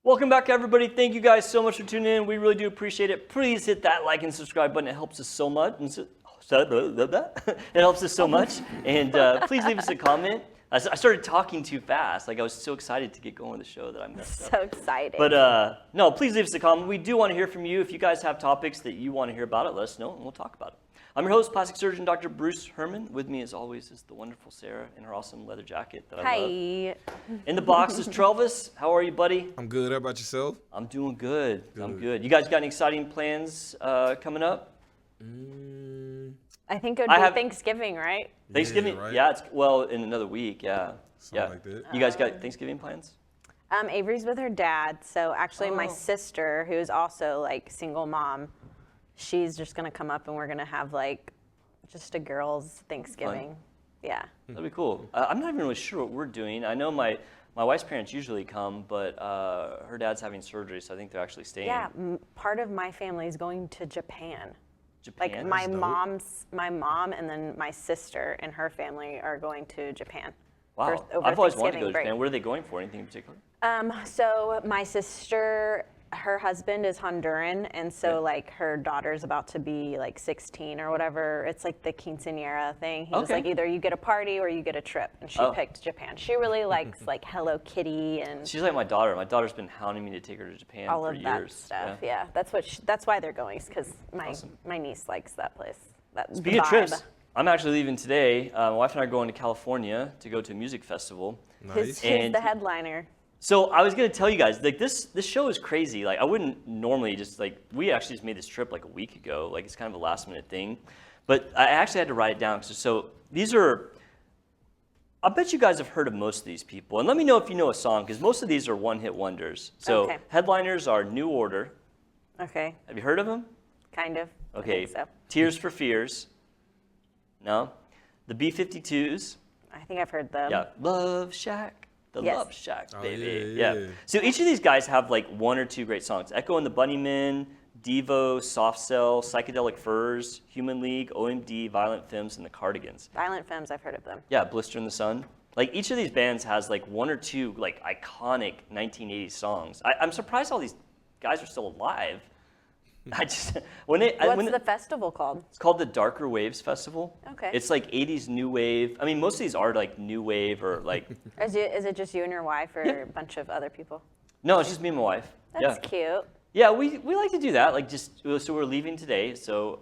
Welcome back, everybody. Thank you guys so much for tuning in. We really do appreciate it. Please hit that like and subscribe button. It helps us so much. It helps us so much. And please leave us a comment. I started talking too fast. Like I was so excited to get going with the show that I messed up. So excited. But no, please leave us a comment. We do want to hear from you. If you guys have topics that you want to hear about it, let us know and we'll talk about it. I'm your host, plastic surgeon Dr. Bruce Hermann. With me, as always, is the wonderful Sarah in her awesome leather jacket that I love. In the box is Travis. How are you, buddy? I'm good. How about yourself? I'm doing good. I'm good. You guys got any exciting plans coming up? I think it would be Thanksgiving, right? Thanksgiving? Yeah, right? Yeah, it's in another week. Yeah. Something like that. You guys got Thanksgiving plans? Avery's with her dad. So actually my sister, who is also like single mom, she's just going to come up and we're going to have like just a girls' Thanksgiving. Fun. Yeah. That'd be cool. I'm not even really sure what we're doing. I know my wife's parents usually come, but her dad's having surgery, so I think they're actually staying. Yeah, part of my family is going to Japan. Japan? Like my mom and then my sister and her family are going to Japan. Wow. Over I've always wanted to Thanksgiving go to break. Japan. What are they going for? Anything in particular? So my sister, her husband is Honduran, and so like her daughter's about to be like 16 or whatever. It's like the quinceañera thing. He was like, either you get a party or you get a trip, and she picked Japan. She really likes like Hello Kitty and She's like my daughter. My daughter's been hounding me to take her to Japan all for of years. that stuff. Yeah, that's why they're going, because my niece likes that place. Speaking of trips, I'm actually leaving today. My wife and I are going to California to go to a music festival. Nice. Who's the headliner? So I was gonna tell you guys, like this show is crazy. Like I wouldn't normally we actually just made this trip like a week ago. Like it's kind of a last minute thing, but I actually had to write it down. So these are, I bet you guys have heard of most of these people, and let me know if you know a song, because most of these are one hit wonders. So headliners are New Order. Okay. Have you heard of them? Kind of. Okay. I think so. Tears for Fears. No. The B-52s. I think I've heard them. Yeah. Love Shack. The Love Shack, baby. Yeah. So each of these guys have like one or two great songs. Echo and the Bunnymen, Devo, Soft Cell, Psychedelic Furs, Human League, OMD, Violent Femmes, and the Cardigans. Violent Femmes, I've heard of them. Yeah, Blister in the Sun. Like each of these bands has like one or two like iconic 1980s songs. I'm surprised all these guys are still alive. What's the festival called? It's called the Darker Waves Festival. Okay. It's like 80s new wave. I mean, most of these are like new wave or like. Is it just you and your wife or a bunch of other people? No, it's just me and my wife. That's cute. Yeah, we like to do that. Like so we're leaving today. So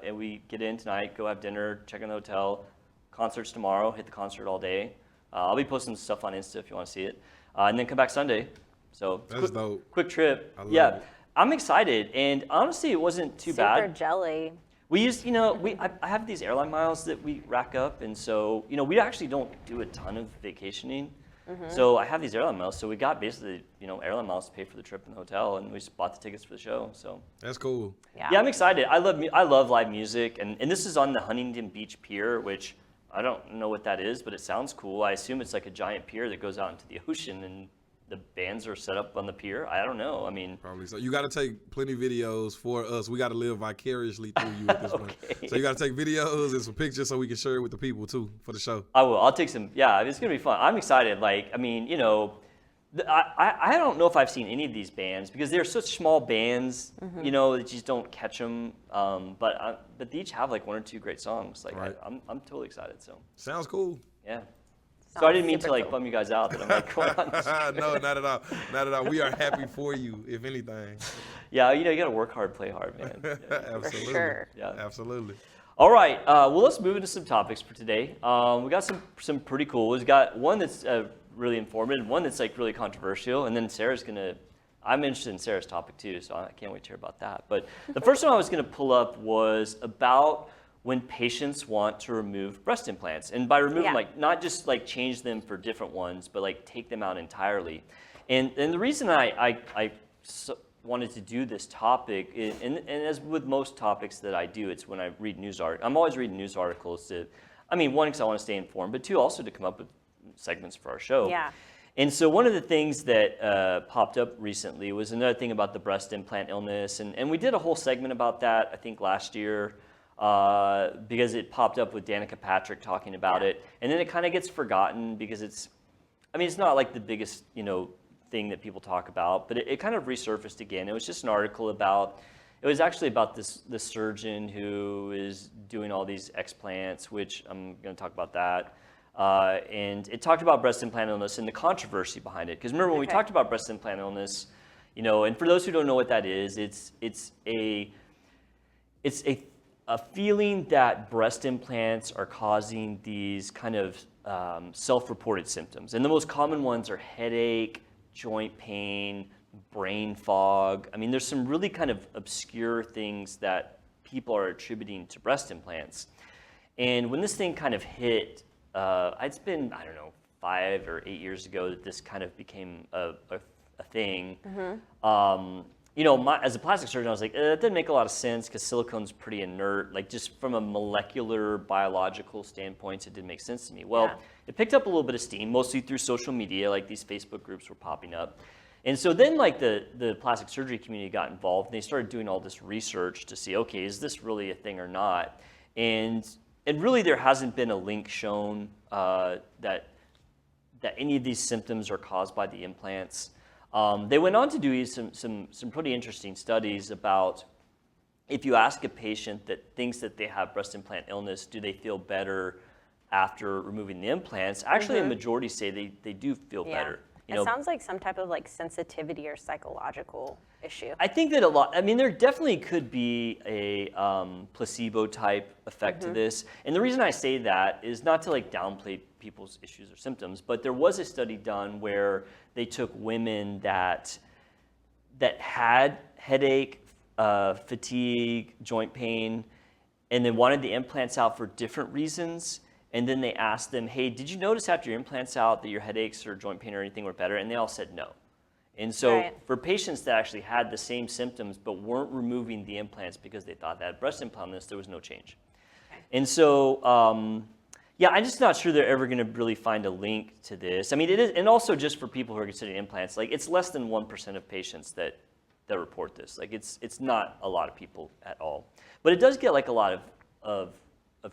and we get in tonight, go have dinner, check in the hotel, concerts tomorrow, hit the concert all day. I'll be posting stuff on Insta if you want to see it, and then come back Sunday. So that's dope. Quick trip. I love it. I'm excited, and honestly, it wasn't too bad. Super jelly. We used, I have these airline miles that we rack up, and so, we actually don't do a ton of vacationing. Mm-hmm. So I have these airline miles, so we got basically, airline miles to pay for the trip and the hotel, and we just bought the tickets for the show. So that's cool. Yeah, I'm excited. I love live music, and this is on the Huntington Beach Pier, which I don't know what that is, but it sounds cool. I assume it's like a giant pier that goes out into the ocean, and the bands are set up on the pier. I don't know. I mean, probably so. You got to take plenty of videos for us. We got to live vicariously through you at this point. So you got to take videos and some pictures so we can share it with the people too for the show. I will. I'll take some. Yeah, it's gonna be fun. I'm excited. Like, I mean, I don't know if I've seen any of these bands because they're such small bands. That you just don't catch them. But they each have like one or two great songs. Like, right. I'm totally excited. So sounds cool. Yeah. So I didn't mean to like bum you guys out that I'm like going on this trip. No, not at all. Not at all. We are happy for you, if anything. Yeah, you got to work hard, play hard, man. Yeah. Absolutely. For sure. Yeah. Absolutely. All right. Well, let's move into some topics for today. We got some pretty cool. We've got one that's really informative, one that's like really controversial, and then I'm interested in Sarah's topic too, so I can't wait to hear about that. But the first one I was going to pull up was about when patients want to remove breast implants. And by remove, like not just like change them for different ones, but like take them out entirely. And the reason I wanted to do this topic, and as with most topics that I do, it's when I read news articles. I'm always reading news articles one, because I want to stay informed, but two, also to come up with segments for our show. Yeah. And so one of the things that popped up recently was another thing about the breast implant illness. And we did a whole segment about that, I think last year. Because it popped up with Danica Patrick talking about it, and then it kind of gets forgotten because it's not like the biggest thing that people talk about, but it kind of resurfaced again. It was just an article about, it was actually about this surgeon who is doing all these explants, which I'm going to talk about that. And it talked about breast implant illness and the controversy behind it. Because remember, when we talked about breast implant illness, you know, and for those who don't know what that is, it's a feeling that breast implants are causing these kind of self-reported symptoms. And the most common ones are headache, joint pain, brain fog. I mean, there's some really kind of obscure things that people are attributing to breast implants. And when this thing kind of hit, it's been, I don't know, 5 or 8 years ago that this kind of became a thing. You know, as a plastic surgeon, I was like, that didn't make a lot of sense because silicone's pretty inert. Like, just from a molecular, biological standpoint, it didn't make sense to me. Well, it picked up a little bit of steam, mostly through social media. Like, these Facebook groups were popping up. And so then, like, the plastic surgery community got involved, and they started doing all this research to see, okay, is this really a thing or not? And really, there hasn't been a link shown that any of these symptoms are caused by the implants. They went on to do some pretty interesting studies about if you ask a patient that thinks that they have breast implant illness, do they feel better after removing the implants? Actually, a majority say they do feel better. It sounds like some type of like sensitivity or psychological issue. I think that I mean, there definitely could be a placebo type effect to this. And the reason I say that is not to like downplay people's issues or symptoms, but there was a study done where they took women that had headache, fatigue, joint pain, and then wanted the implants out for different reasons. And then they asked them, hey, did you notice after your implants out that your headaches or joint pain or anything were better? And they all said no. And so for patients that actually had the same symptoms but weren't removing the implants because they thought they had breast implant illness, there was no change. And so, yeah, I'm just not sure they're ever going to really find a link to this. I mean, it is, and also just for people who are considering implants, like it's less than 1% of patients that report this. Like it's not a lot of people at all. But it does get like a lot of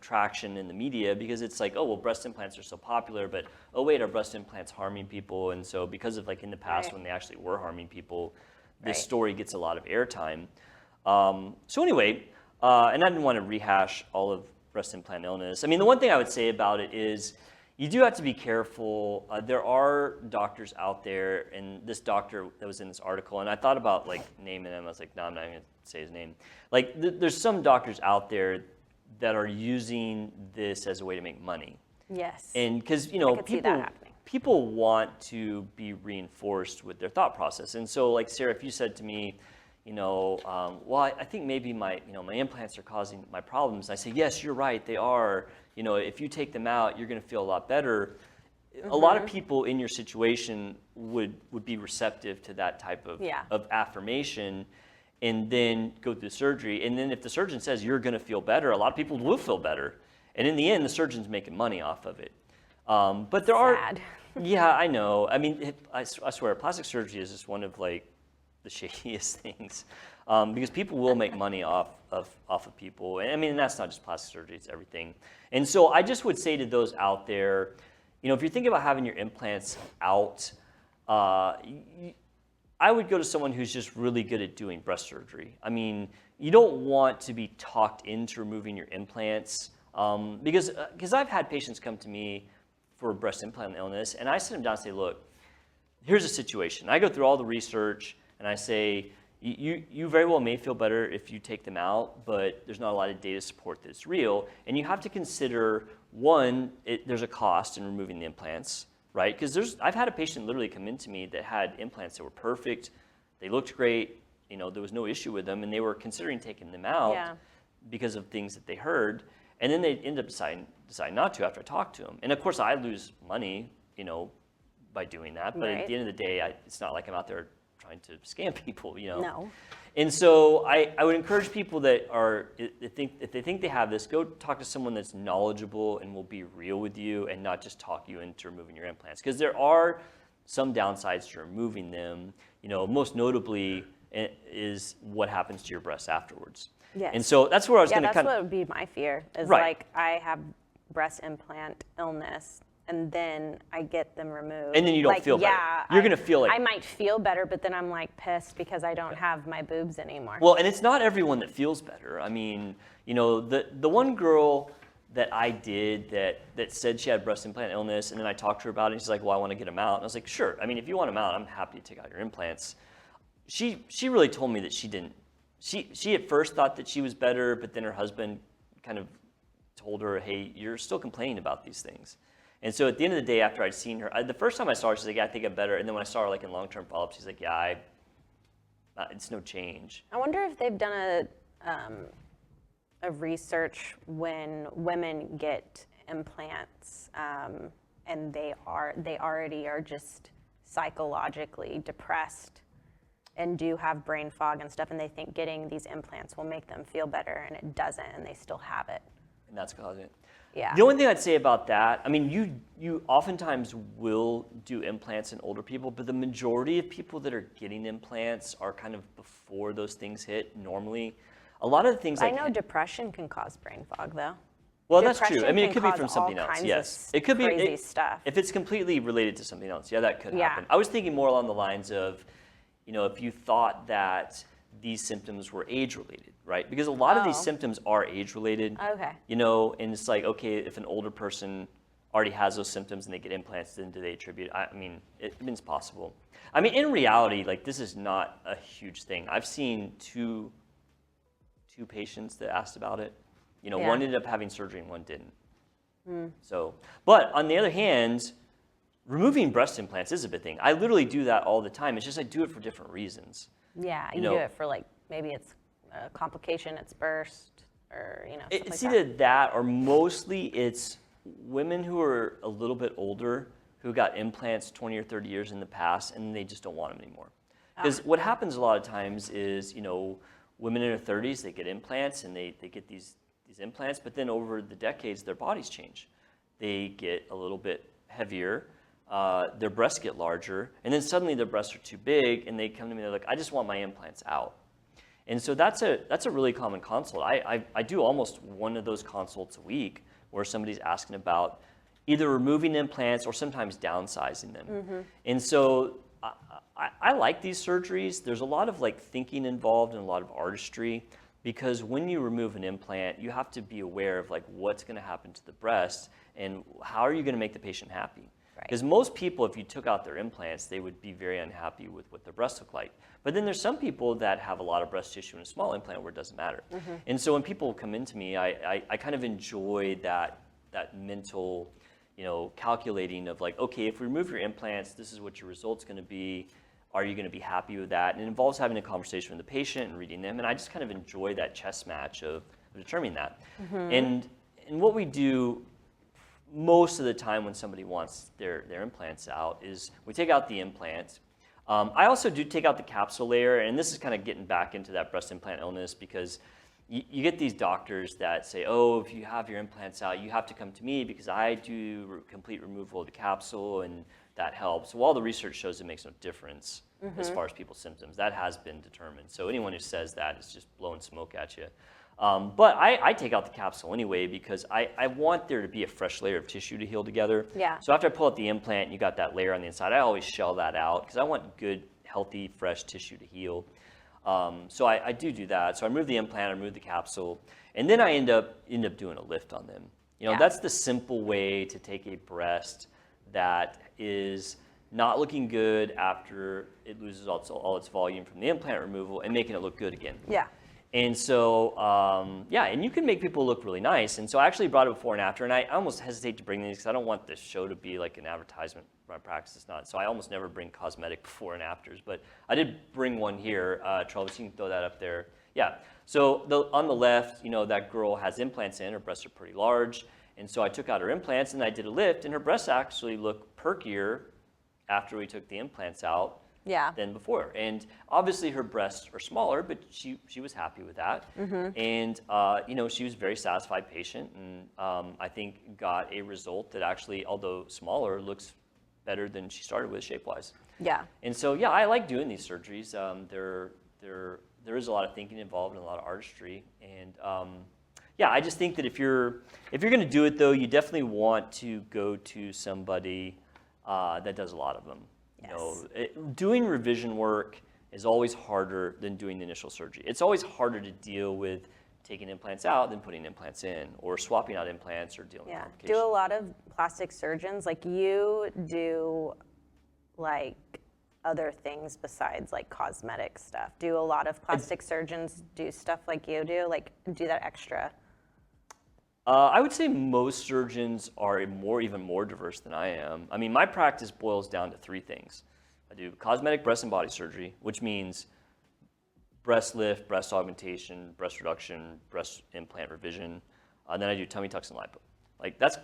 traction in the media because it's like, oh, well, breast implants are so popular, but oh, wait, are breast implants harming people? And so because of like in the past when they actually were harming people, this story gets a lot of airtime. So anyway, and I didn't want to rehash all of breast implant illness. I mean, the one thing I would say about it is you do have to be careful. There are doctors out there, and this doctor that was in this article, and I thought about like naming him. I was like, no, I'm not going to say his name. Like there's some doctors out there that are using this as a way to make money. Yes. And because, you know, people want to be reinforced with their thought process. And so like, Sarah, if you said to me, you know, well, I think maybe my implants are causing my problems. I say, yes, you're right, they are. You know, if you take them out, you're going to feel a lot better. A lot of people in your situation would be receptive to that type of affirmation, and then go through surgery. And then if the surgeon says you're going to feel better, a lot of people will feel better. And in the end, the surgeon's making money off of it. But there are, yeah, I know. I mean, I swear, plastic surgery is just one of like the shadiest things because people will make money off of people. And I mean, that's not just plastic surgery; it's everything. And so I just would say to those out there, you know, if you're thinking about having your implants out, I would go to someone who's just really good at doing breast surgery. I mean, you don't want to be talked into removing your implants because I've had patients come to me for breast implant illness, and I sit them down and say, look, here's a situation. I go through all the research, and I say, you very well may feel better if you take them out, but there's not a lot of data to support that it's real. And you have to consider, one, there's a cost in removing the implants, right? Because I've had a patient literally come into me that had implants that were perfect. They looked great. You know, there was no issue with them, and they were considering taking them out because of things that they heard. And then they end up deciding not to after I talked to them. And of course, I lose money, you know, by doing that. But at the end of the day, it's not like I'm out there trying to scam people, you know. No. And so I would encourage people that if they think they have this, go talk to someone that's knowledgeable and will be real with you and not just talk you into removing your implants. Because there are some downsides to removing them. You know, most notably is what happens to your breasts afterwards. Yes. And so that's where I was going to that's what would be my fear is like I have breast implant illness and then I get them removed. And then you don't feel better. You're going to feel like... I might feel better, but then I'm like pissed because I don't have my boobs anymore. Well, and it's not everyone that feels better. I mean, you know, the one girl that I did that said she had breast implant illness, and then I talked to her about it, and she's like, well, I want to get them out. And I was like, sure. I mean, if you want them out, I'm happy to take out your implants. She really told me that she didn't. She at first thought that she was better, but then her husband kind of told her, hey, you're still complaining about these things. And so at the end of the day, after I'd seen her, the first time I saw her, she's like, yeah, I think I'm better. And then when I saw her like in long-term follow-up, she's like, yeah, it's no change. I wonder if they've done a research when women get implants and they already are just psychologically depressed and do have brain fog and stuff, and they think getting these implants will make them feel better, and it doesn't, and they still have it. And that's causing it. Yeah. The only thing I'd say about that, I mean, you oftentimes will do implants in older people, but the majority of people that are getting implants are kind of before those things hit normally. A lot of the things I know depression can cause brain fog, though. Well, that's true. I mean, it could be from something else. Yes, it could be crazy stuff. If it's completely related to something else, yeah, that could happen. I was thinking more along the lines of, you know, if you thought that these symptoms were age-related, right? Because a lot of these symptoms are age-related. Okay. You know, and it's like, okay, if an older person already has those symptoms and they get implants, then do they attribute? I mean, it's possible. I mean, in reality, like, this is not a huge thing. I've seen two patients that asked about it. You know, one ended up having surgery and one didn't. So, but on the other hand, removing breast implants is a big thing. I literally do that all the time. It's just I do it for different reasons. Yeah, you do it for like, maybe it's a complication, it's burst, or, you know, stuff It's like either that or mostly it's women who are a little bit older who got implants 20 or 30 years in the past and they just don't want them anymore. Because what happens a lot of times is, you know, women in their 30s, they get implants and they get these implants, but then over the decades, their bodies change. They get a little bit heavier. Their breasts get larger, and then suddenly their breasts are too big, and they come to me, they're like, I just want my implants out. And so that's a really common consult. I do almost one of those consults a week where somebody's asking about either removing implants or sometimes downsizing them. And so I like these surgeries. There's a lot of like thinking involved and a lot of artistry, because when you remove an implant, you have to be aware of like what's going to happen to the breast and how are you going to make the patient happy. Because most people, if you took out their implants, they would be very unhappy with what their breasts look like. But then there's some people that have a lot of breast tissue in a small implant where it doesn't matter. And so when people come into me, I kind of enjoy that mental, you know, calculating of like, okay, if we remove your implants, this is what your result's going to be. Are you going to be happy with that? And it involves having a conversation with the patient and reading them. And I just kind of enjoy that chess match of determining that. And what we do most of the time when somebody wants their implants out is we take out the implant. I also do take out the capsule layer, and this is kind of getting back into that breast implant illness, because you get these doctors that say, oh, if you have your implants out, you have to come to me because I do complete removal of the capsule and that helps. Well, all the research shows it makes no difference as far as people's symptoms. That has been determined. So anyone who says that is just blowing smoke at you. But I take out the capsule anyway because I want there to be a fresh layer of tissue to heal together. Yeah. So after I pull out the implant and you got that layer on the inside, I always shell that out because I want good, healthy, fresh tissue to heal. So I do that. So I remove the implant, I remove the capsule, and then I end up doing a lift on them. You know, that's the simple way to take a breast that is not looking good after it loses all its volume from the implant removal and making it look good again. Yeah. And so, and you can make people look really nice. And so I actually brought it before and after, and I almost hesitate to bring these because I don't want this show to be like an advertisement for my practice. It's not. So I almost never bring cosmetic before and afters. But I did bring one here. Travis, you can throw that up there. Yeah. So on the left, you know, that girl has implants in. Her breasts are pretty large. And so I took out her implants, and I did a lift, and her breasts actually look perkier after we took the implants out. Than before. And obviously her breasts are smaller, but she was happy with that. And you know, she was a very satisfied patient, and I think got a result that actually, although smaller, looks better than she started with shape-wise. Yeah. And so I like doing these surgeries. There is a lot of thinking involved and a lot of artistry, and yeah, I just think that if you're going to do it though, you definitely want to go to somebody that does a lot of them. Yes. You know, doing revision work is always harder than doing the initial surgery. It's always harder to deal with taking implants out than putting implants in, or swapping out implants, or dealing with complications. Do a lot of plastic surgeons, like you do, like other things besides like cosmetic stuff? Do a lot of plastic surgeons do stuff like you do, like do that extra? I would say most surgeons are even more diverse than I am. I mean, my practice boils down to 3 things. I do cosmetic breast and body surgery, which means breast lift, breast augmentation, breast reduction, breast implant revision. Then I do tummy tucks and lipo. Like that's.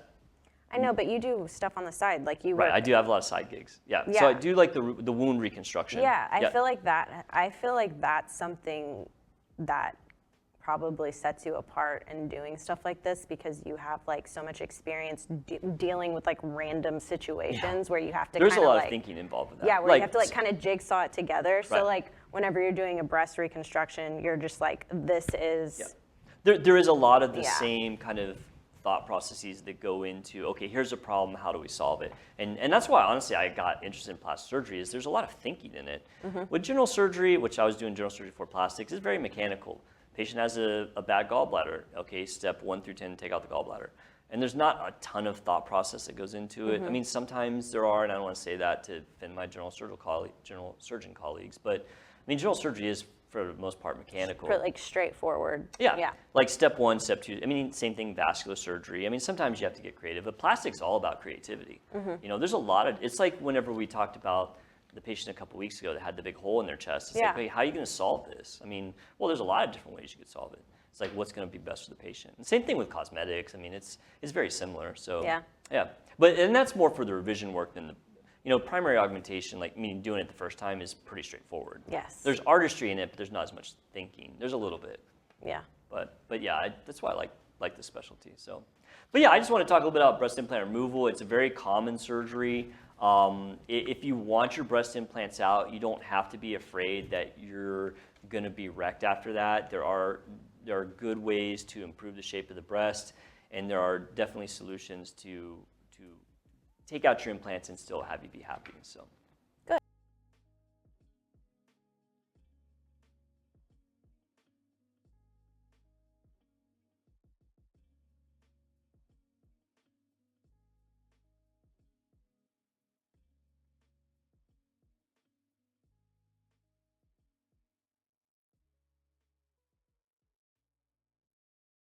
I know, but you do stuff on the side, like you. Right, I do have a lot of side gigs. Yeah. So I do like the wound reconstruction. Yeah, I feel like that. I feel like that's something that probably sets you apart in doing stuff like this, because you have like so much experience dealing with like random situations where you have to. There's a lot like, of thinking involved with that. Yeah, where you have to like kind of jigsaw it together. So Right. like whenever you're doing a breast reconstruction, you're just like, this is. Yeah. There is a lot of the same kind of thought processes that go into, okay, here's a problem, how do we solve it? And that's why honestly I got interested in plastic surgery, is there's a lot of thinking in it. With general surgery, which I was doing general surgery for plastics, is very mechanical. Patient has a bad gallbladder. Okay, step 1 through 10, take out the gallbladder. And there's not a ton of thought process that goes into it. I mean, sometimes there are, and I don't want to say that to offend my general surgeon colleagues, but I mean, general surgery is for the most part mechanical. For like straightforward. Yeah. Like step 1, step 2. I mean, same thing, vascular surgery. I mean, sometimes you have to get creative, but plastic's all about creativity. You know, there's a lot of, it's like whenever we talked about the patient a couple weeks ago that had the big hole in their chest. It's like, hey, how are you going to solve this? I mean, well, there's a lot of different ways you could solve it. It's like, what's going to be best for the patient? And same thing with cosmetics. I mean, it's very similar. So yeah. And that's more for the revision work than the, you know, primary augmentation, like meaning doing it the first time, is pretty straightforward. Yes. There's artistry in it, but there's not as much thinking. There's a little bit. Yeah. But yeah, that's why I like the specialty. So, but yeah, I just want to talk a little bit about breast implant removal. It's a very common surgery. If you want your breast implants out, you don't have to be afraid that you're going to be wrecked after that. There are good ways to improve the shape of the breast, and there are definitely solutions to take out your implants and still have you be happy. So.